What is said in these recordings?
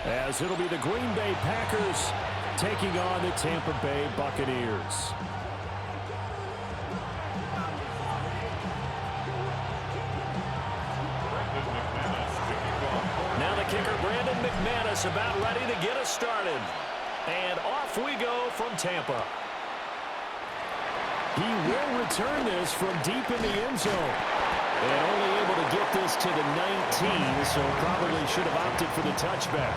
as it'll be the Green Bay Packers taking on the Tampa Bay Buccaneers. Now the kicker, Brandon McManus, about ready to get us started. And off we go from Tampa. He will return this from deep in the end zone. And only able to get this to the 19, so probably should have opted for the touchback.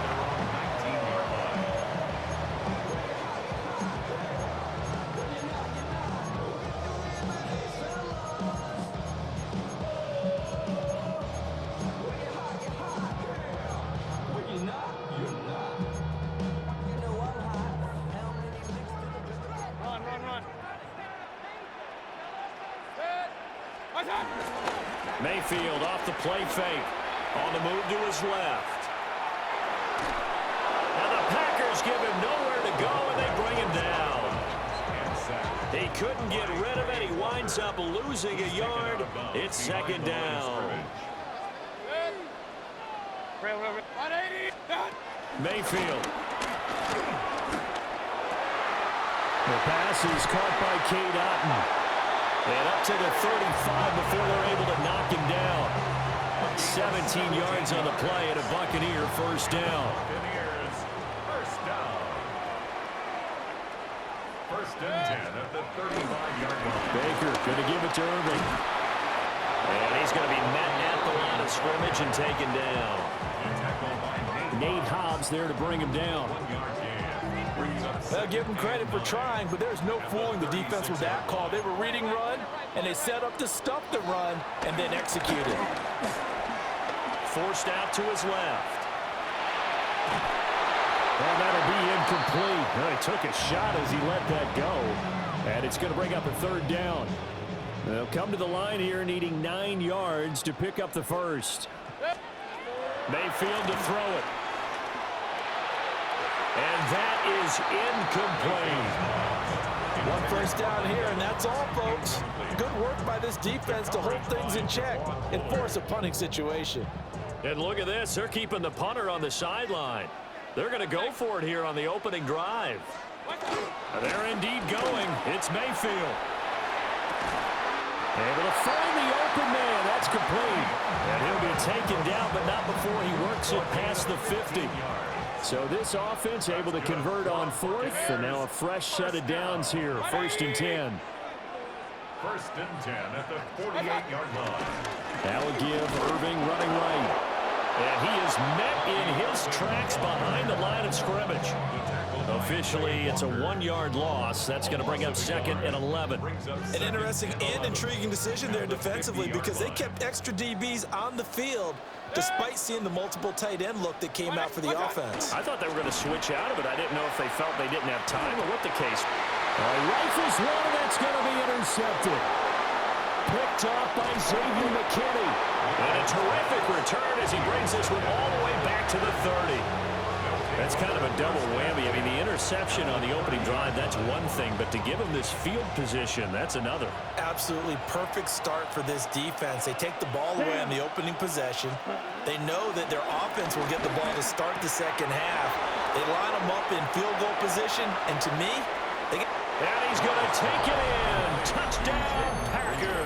Mayfield off the play fake. On the move to his left. And the Packers give him nowhere to go, and they bring him down. He couldn't get rid of it. He winds up losing a yard. It's second down. Mayfield. The pass is caught by Cade Otton. And up to the 35 before they're able to knock him down. 17 yards on the play and a Buccaneer first down. First and 10 at the 35-yard line. Baker going to give it to Irving. And he's going to be met at the line of scrimmage and taken down. Nate Hobbs there to bring him down. I'll give them credit for trying, but there's no fooling the defense with that call. They were reading run, and they set up to stuff the run and then executed. Forced out to his left. Well, that'll be incomplete. Well, he took a shot as he let that go. And it's going to bring up a third down. They'll come to the line here needing 9 yards to pick up the first. Mayfield to throw it. And that is incomplete. One first down here, and that's all, folks. Good work by this defense to hold things in check and force a punting situation. And look at this. They're keeping the punter on the sideline. They're going to go for it here on the opening drive. They're indeed going. It's Mayfield. Able to find the open man. That's complete. And he'll be taken down, but not before he works it past the 50. So this offense able to convert on fourth, and now a fresh set of downs here, first and 10. First and 10 at the 48-yard line. That would give Irving running right. And he is met in his tracks behind the line of scrimmage. Officially, it's a 1-yard loss. That's going to bring up second and 11. An interesting and intriguing decision there defensively because they kept extra DBs on the field despite seeing the multiple tight end look that came out for the offense. I thought they were going to switch out of it. I didn't know if they felt they didn't have time or what the case. Rifles one, that's going to be intercepted. Picked off by Xavier McKinney. And a terrific return as he brings this one all the way back to the 30. That's kind of a double whammy. I mean, the interception on the opening drive, that's one thing, but to give him this field position, that's another. Absolutely perfect start for this defense. They take the ball away on the opening possession. They know that their offense will get the ball to start the second half. They line them up in field goal position, and to me, they get... And he's going to take it in. Touchdown, Packers.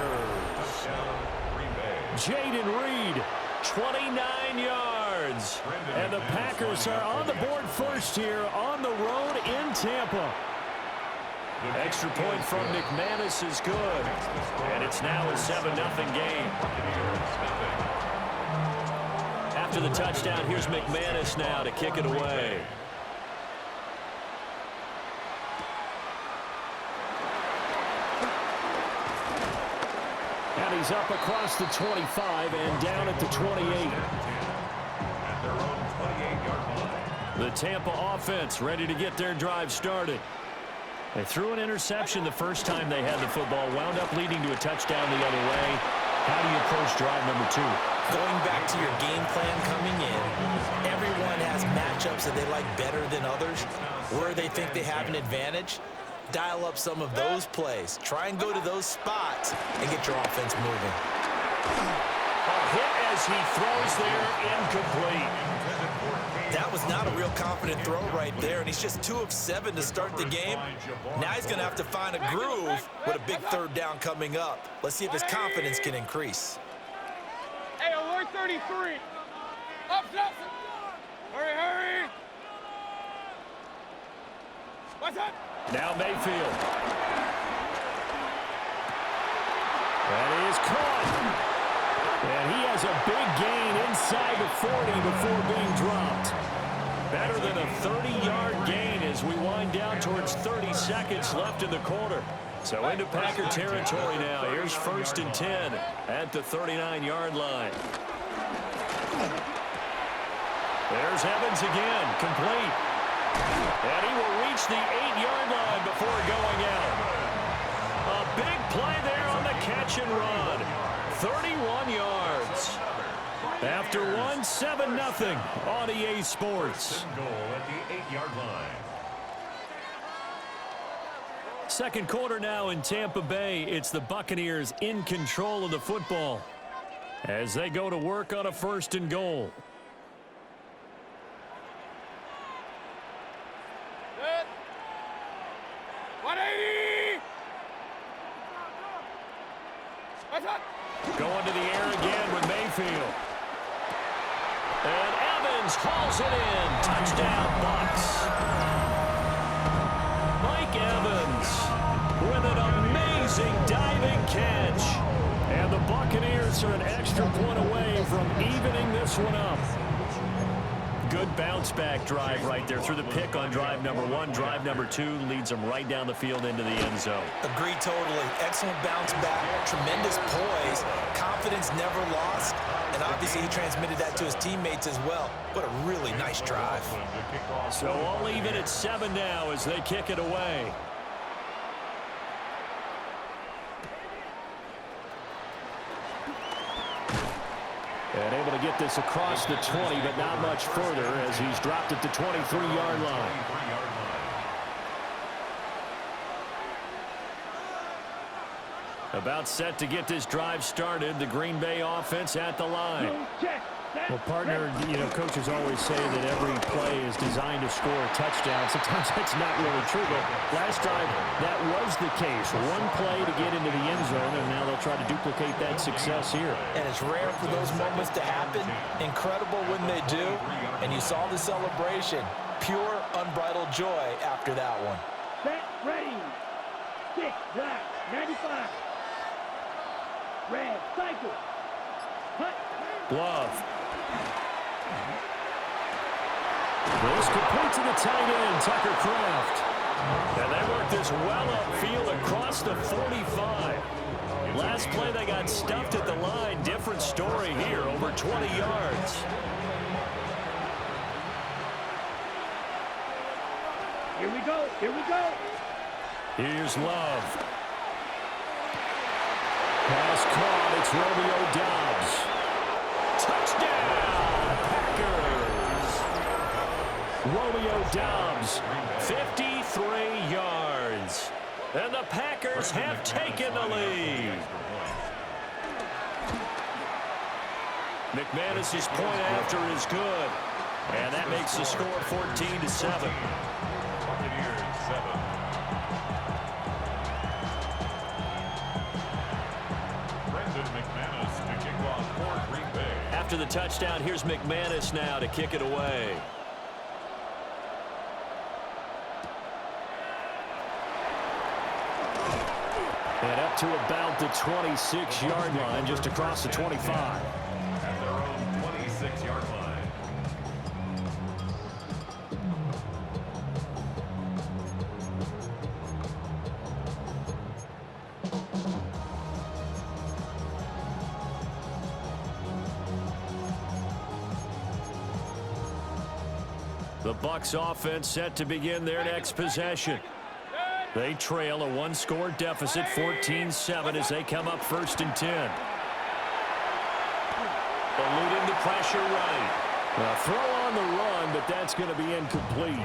Jaden Reed, 29 yards. And the Packers are on the board first here on the road in Tampa. Extra point from McManus is good. And it's now a 7-0 game. After the touchdown, here's McManus now to kick it away. And he's up across the 25 and down at the 28. The Tampa offense ready to get their drive started. They threw an interception the first time they had the football, wound up leading to a touchdown the other way. How do you approach drive number 2? Going back to your game plan coming in, everyone has matchups that they like better than others, where they think they have an advantage. Dial up some of those plays. Try and go to those spots and get your offense moving. A hit as he throws there, incomplete. That was not a real confident throw right there, and he's just 2 of 7 to start the game. Now he's going to have to find a groove with a big third down coming up. Let's see if his confidence can increase. Hey, alert 33. Up, up. Hurry, hurry. What's up? Now Mayfield. That is caught. And he has a big gain inside the 40 before being dropped. Better than a 30-yard gain as we wind down towards 30 seconds left in the quarter. So into Packer territory now. Here's 1st and 10 at the 39-yard line. There's Evans again, complete. And he will reach the 8-yard line before going out. A big play there on the catch and run. 31 yards. After 1, 7-0 on EA Sports. Goal at the 8-yard line. Second quarter now in Tampa Bay. It's the Buccaneers in control of the football as they go to work on a 1st and goal. Good. 180. What's up? Going to the air again with Mayfield. And Evans hauls it in. Touchdown, Bucs. Mike Evans with an amazing diving catch. And the Buccaneers are an extra point away from evening this one up. Good bounce-back drive right there through the pick on drive number 1. Drive number 2 leads them right down the field into the end zone. Agree totally. Excellent bounce back. Tremendous poise. Confidence never lost. And obviously he transmitted that to his teammates as well. What a really nice drive. So all even at 7 now as they kick it away. And able to get this across the 20, but not much further as he's dropped at the 23-yard line. About set to get this drive started. The Green Bay offense at the line. Well, partner, coaches always say that every play is designed to score a touchdown. Sometimes that's not really true, but last drive, that was the case. One play to get into the end zone, and now they'll try to duplicate that success here. And it's rare for those moments to happen. Incredible when they do. And you saw the celebration. Pure, unbridled joy after that one. Set, ready. 6, black, 95. Red, cycle. Hut. Love. This complete to the tight end, Tucker Kraft. And they work this well upfield across the 45. Last play they got stuffed at the line. Different story here, over 20 yards. Here we go, here we go. Here's Love. Pass caught, it's Romeo Doubs. Touchdown, Packers! Romeo Doubs, 53 yards. And the Packers have taken the lead. McManus's point after is good. And that makes the score 14-7. Buccaneers 7. McManus to kick off for Green Bay. After the touchdown, here's McManus now to kick it away. And up to about the 26-yard line, just across the 25. At their own 26-yard line. The Bucs offense set to begin their next possession. They trail a one-score deficit, 14-7, as they come up 1st and 10. Eluding the pressure right. A throw on the run, but that's going to be incomplete.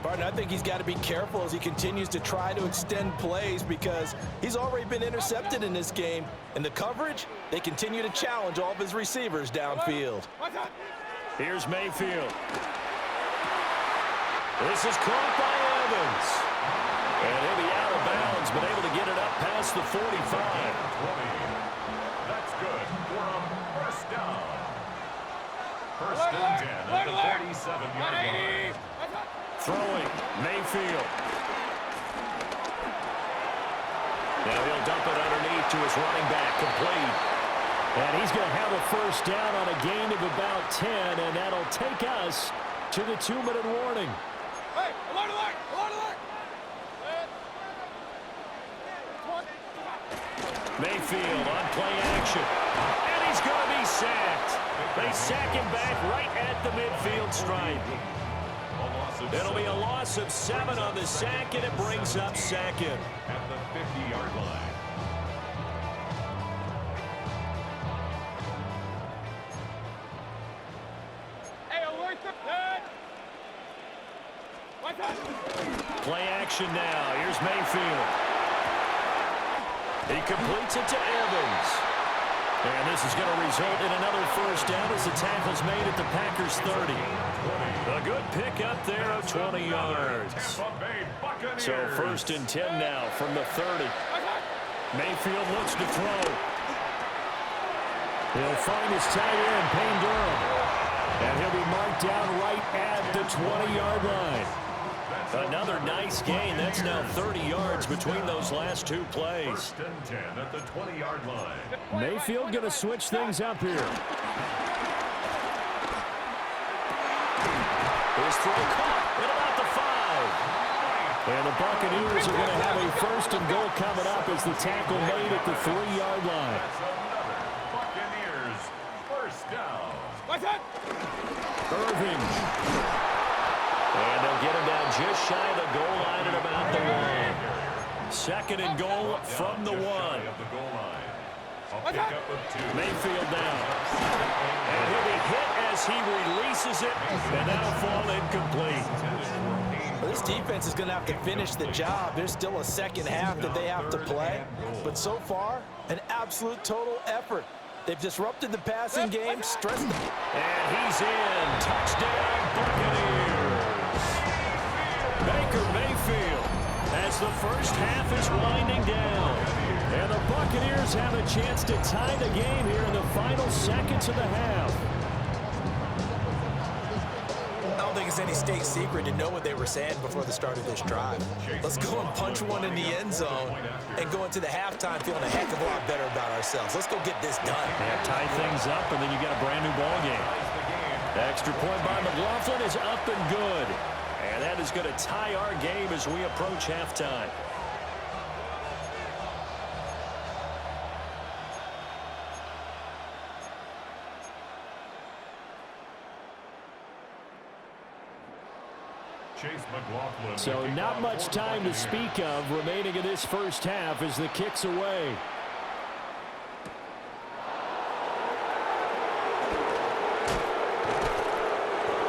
Barton, I think he's got to be careful as he continues to try to extend plays because he's already been intercepted in this game. And the coverage, they continue to challenge all of his receivers downfield. Here's Mayfield. This is caught by Evans. And he'll be out of bounds, but able to get it up past the 45. 20. That's good for a first down. First and 10 at the 47-yard line. Throwing, Mayfield. Now he'll dump it underneath to his running back, complete. And he's going to have a first down on a gain of about 10, and that'll take us to the 2-minute warning. Hey, alert, alert, alert, alert. Mayfield on play action. And he's going to be sacked. They sack him back right at the midfield stripe. It'll be a loss of 7 on the sack, and it brings up second. At the 50-yard line. Hey, alert the pit. What's up? Play action now. Here's Mayfield. He completes it to Evans. And this is going to result in another first down as the tackle's made at the Packers' 30. A good pickup there of 20 yards. So first and 10 now from the 30. Mayfield looks to throw. He'll find his tight end, Payne Durham. And he'll be marked down right at the 20-yard line. Another nice gain. That's now 30 yards between those last two plays. First and 10 at the 20-yard line. Mayfield going to switch things up here. His throw caught at about the 5. And the Buccaneers are going to have a first and goal coming up as the tackle made at the 3-yard line. That's another Buccaneers first down. What's up? Irving. And they'll get him down just shy of the goal line at about the 1. Second and goal from the 1. Mayfield down. And he'll be hit as he releases it, and that'll fall incomplete. Well, this defense is going to have to finish the job. There's still a second half that they have to play. But so far, an absolute total effort. They've disrupted the passing game, stressed the... And he's in. Touchdown, Buccaneers. Baker Mayfield as the first half is winding down. And the Buccaneers have a chance to tie the game here in the final seconds of the half. I don't think it's any state secret to know what they were saying before the start of this drive. Let's go and punch one in the end zone and go into the halftime feeling a heck of a lot better about ourselves. Let's go get this done. Yeah, tie things up, and then you got a brand new ball game. The extra point by McLaughlin is up and good. And that is going to tie our game as we approach halftime. So not much time to speak of remaining in this first half as the kick's away.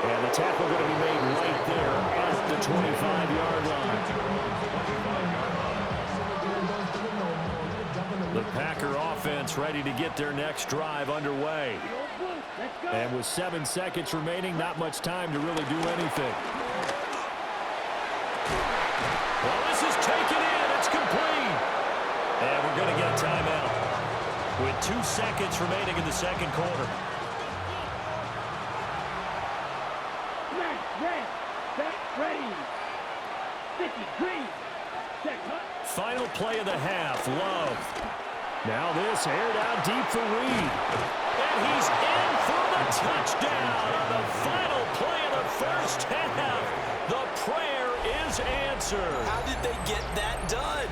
And the tackle going to be made right there at the 25-yard line. The Packer offense ready to get their next drive underway. And with 7 seconds remaining, not much time to really do anything. Well, this is taken in. It's complete. And we're going to get a timeout with 2 seconds remaining in the second quarter. Ready. 50, green. Check, hut. Final play of the half. Love. Now this aired out deep for Reed. And he's in for the touchdown on the final play of the first half. The prayer is answered. How did they get that done?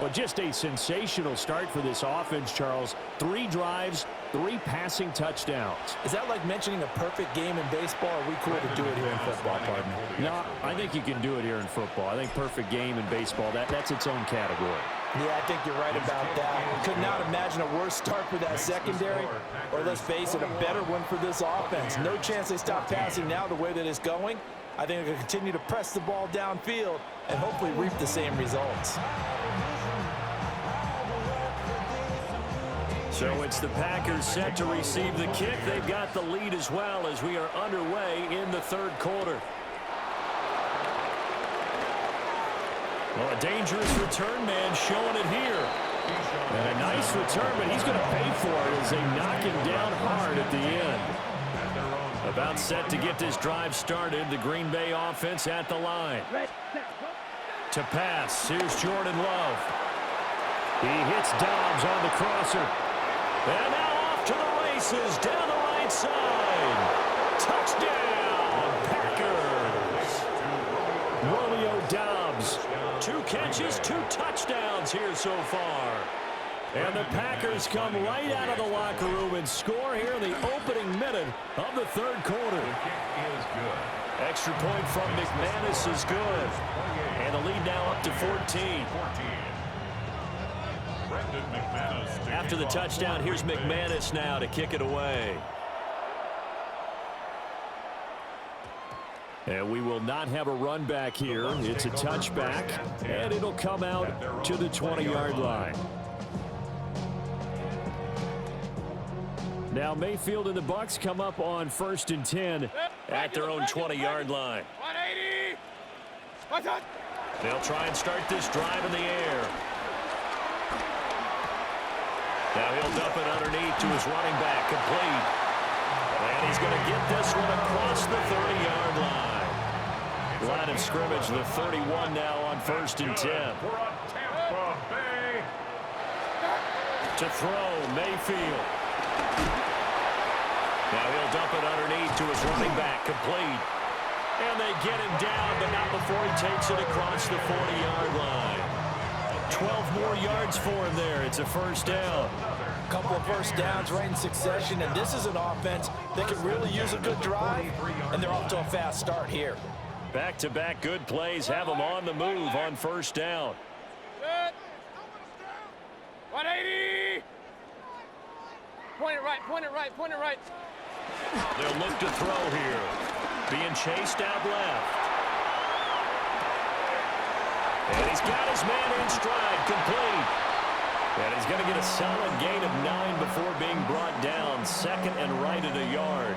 Well, just a sensational start for this offense, Charles. 3 drives, 3 passing touchdowns. Is that like mentioning a perfect game in baseball? Or are we cool to do it here in football, partner? No, I think you can do it here in football. I think perfect game in baseball, that's its own category. Yeah, I think you're right about that. Could not imagine a worse start for that secondary, or let's face it, a better one for this offense. No chance they stop passing now the way that it's going. I think they're going to continue to press the ball downfield and hopefully reap the same results. So it's the Packers set to receive the kick. They've got the lead as well as we are underway in the third quarter. Well, a dangerous return man showing it here. And a nice return, but he's going to pay for it as they knock him down hard at the end. About set to get this drive started. The Green Bay offense at the line. To pass. Here's Jordan Love. He hits Dobbs on the crosser. And now off to the races down the right side. Touchdown, Packers. Romeo Dobbs. 2 catches, 2 touchdowns here so far. And the Packers come right out of the locker room and score here in the opening minute of the third quarter. Extra point from McManus is good. And the lead now up to 14. After the touchdown, here's McManus now to kick it away. And we will not have a run back here. It's a touchback, and it'll come out to the 20-yard line. Now Mayfield and the Bucs come up on 1st and 10 at their own 20-yard line. 180. They'll try and start this drive in the air. Now he'll dump it underneath to his running back, complete. And he's going to get this one across the 30-yard line. Line of scrimmage, the 31 now on 1st and 10. To throw, Mayfield. Now he'll dump it underneath to his running back, complete. And they get him down, but not before he takes it across the 40-yard line. 12 more yards for him there. It's a first down. A couple of first downs right in succession, and this is an offense that could really use a good drive, and they're off to a fast start here. Back-to-back good plays have them on the move on first down. 180. Point it right, point it right, point it right. They'll look to throw here. Being chased out left. And he's got his man in stride, complete. And he's going to get a solid gain of 9 before being brought down. Second and right at a yard.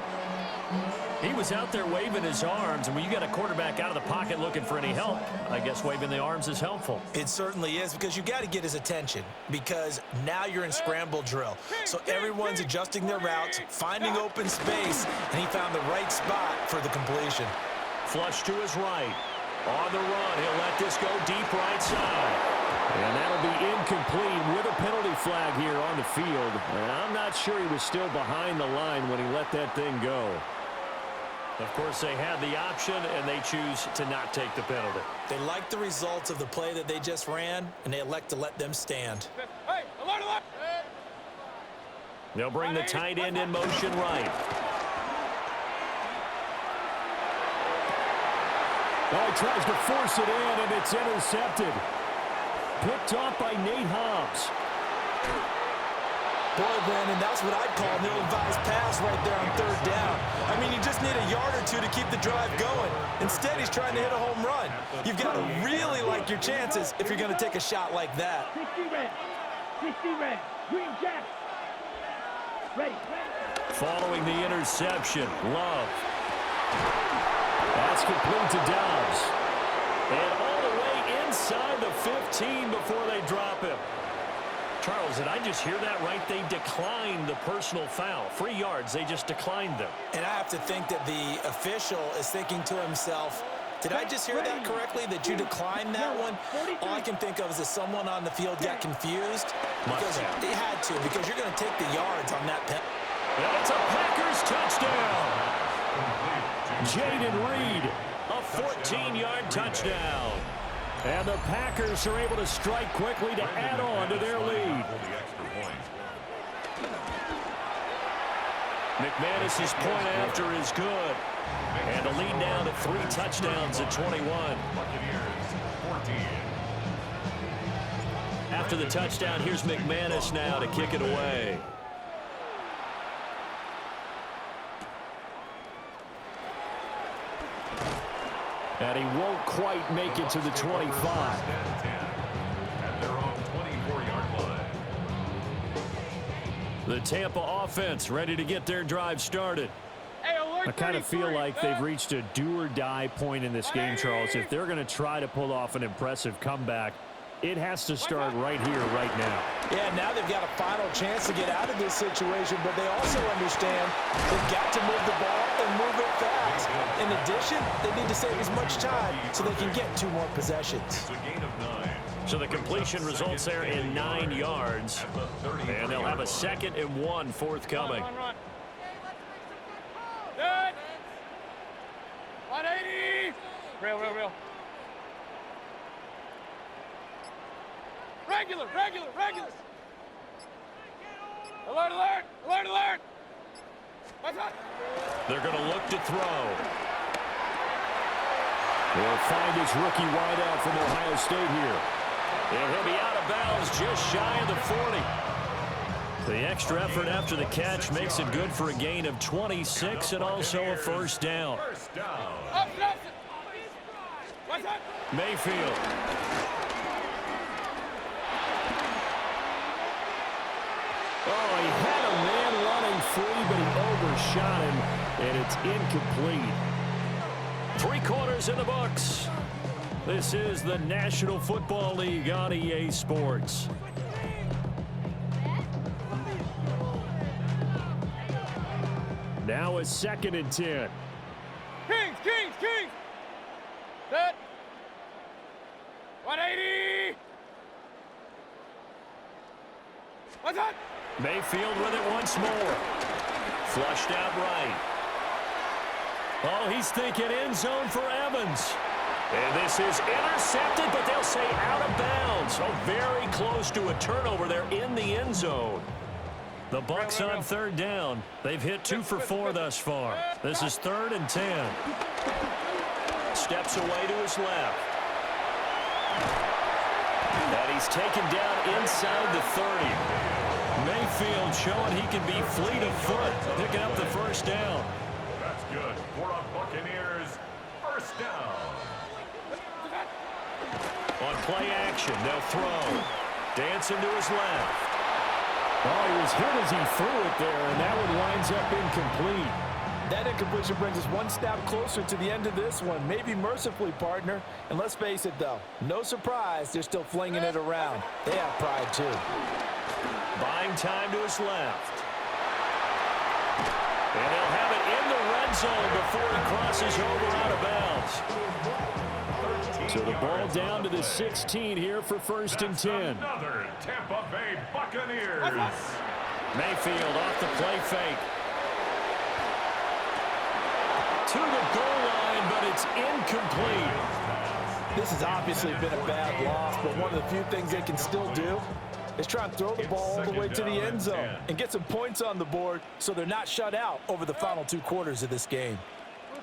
He was out there waving his arms, and when you got a quarterback out of the pocket looking for any help, I guess waving the arms is helpful. It certainly is, because you got to get his attention, because now you're in scramble drill. So everyone's adjusting their routes, finding open space, and he found the right spot for the completion. Flush to his right. On the run, he'll let this go deep right side. And that'll be incomplete with a penalty flag here on the field. And I'm not sure he was still behind the line when he let that thing go. Of course, they had the option, and they choose to not take the penalty. They like the results of the play that they just ran, and they elect to let them stand. Hey, alert, alert. They'll bring the tight end in motion right. Oh, he tries to force it in, and it's intercepted. Picked off by Nate Hobbs. Boy, Brandon, that's what I'd call an ill-advised pass right there on third down. I mean, you just need a yard or two to keep the drive going. Instead, he's trying to hit a home run. You've got to really like your chances if you're going to take a shot like that. 60 red. 60 red. Green Jack. Ready. Following the interception, Love. That's complete to Dobbs. And all the way inside the 15 before they drop him. Charles, did I just hear that right? They declined the personal foul. 3 yards, they just declined them. And I have to think that the official is thinking to himself, did I just hear that correctly, that you declined that one? All I can think of is that someone on the field got confused. Because they had to, because you're going to take the yards on that penalty. And it's a Packers touchdown. Jaden Reed, a 14-yard touchdown. And the Packers are able to strike quickly to add on to their lead. McManus's point after is good. And the lead now to 3 touchdowns at 21. After the touchdown, here's McManus now to kick it away. And he won't quite make it to the 25. At their own 24-yard line. The Tampa offense ready to get their drive started. I kind of feel like they've reached a do-or-die point in this game, Charles. If they're going to try to pull off an impressive comeback, it has to start right here, right now. Yeah, now they've got a final chance to get out of this situation, but they also understand they've got to move the ball and move it fast. In addition, they need to save as much time so they can get 2 more possessions. It's a gain of 9. So the completion results there in 9 yards, and they'll have a 2nd and 1 forthcoming. Run. Good. 180. Real. Regular. Alert. What's up? They're going to look to throw. They'll find his rookie wideout from Ohio State here. And he'll be out of bounds just shy of the 40. The extra effort after the catch makes it good for a gain of 26 and also a first down. Up. What's up? Mayfield. Oh, he had a man running free, but he overshot him, and it's incomplete. 3 quarters in the books. This is the National Football League on EA Sports. Now a 2nd and 10. Kings. Set. 180. What's up? Mayfield with it once more. Flushed out right. Oh, he's thinking end zone for Evans. And this is intercepted, but they'll say out of bounds. Oh, very close to a turnover there in the end zone. The Bucs on 3rd down. They've hit 2 for 4 thus far. This is 3rd and 10. Steps away to his left. And he's taken down inside the 30. Mayfield showing he can be fleet of foot, picking up the first down. That's good for a Buccaneers first down. On play action, they'll throw. Dancing to his left. Oh, he was hit as he threw it there, and that one winds up incomplete. That incompletion brings us 1 step closer to the end of this one. Maybe mercifully, partner. And let's face it, though, no surprise they're still flinging it around. They have pride, too. Buying time to his left. And they'll have it in the red zone before he crosses over out of bounds. So the ball down to the 16 here for 1st and 10. Another Tampa Bay Buccaneers. Mayfield off the play fake. To the goal line, but it's incomplete. This has obviously been a bad loss, but one of the few things they can still do is try and throw the ball all the way to the end zone and get some points on the board so they're not shut out over the final 2 quarters of this game.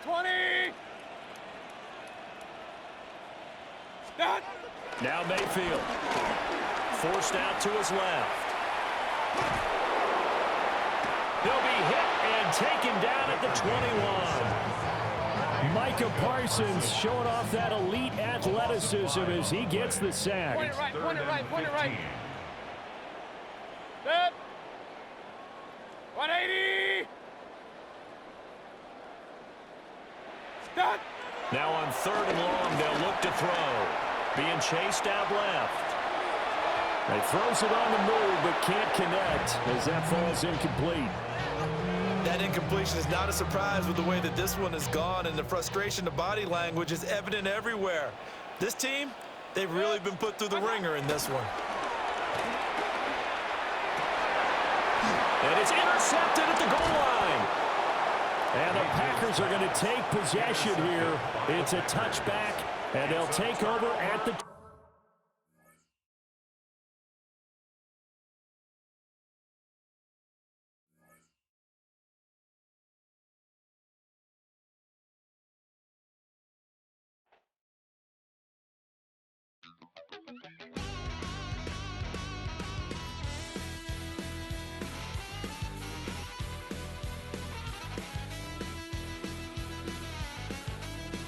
20. Now Mayfield. Forced out to his left. He'll be hit and taken down at the 21. Micah Parsons showing off that elite athleticism as he gets the sack. Point it right. Set. 180. Stop. Now on 3rd and long, they'll look to throw. Being chased out left. He throws it on the move, but can't connect as that falls incomplete. That incompletion is not a surprise with the way that this one has gone, and the frustration, the body language is evident everywhere. This team, they've really been put through the ringer in this one. And it's intercepted at the goal line. And the Packers are going to take possession here. It's a touchback, and they'll take over at the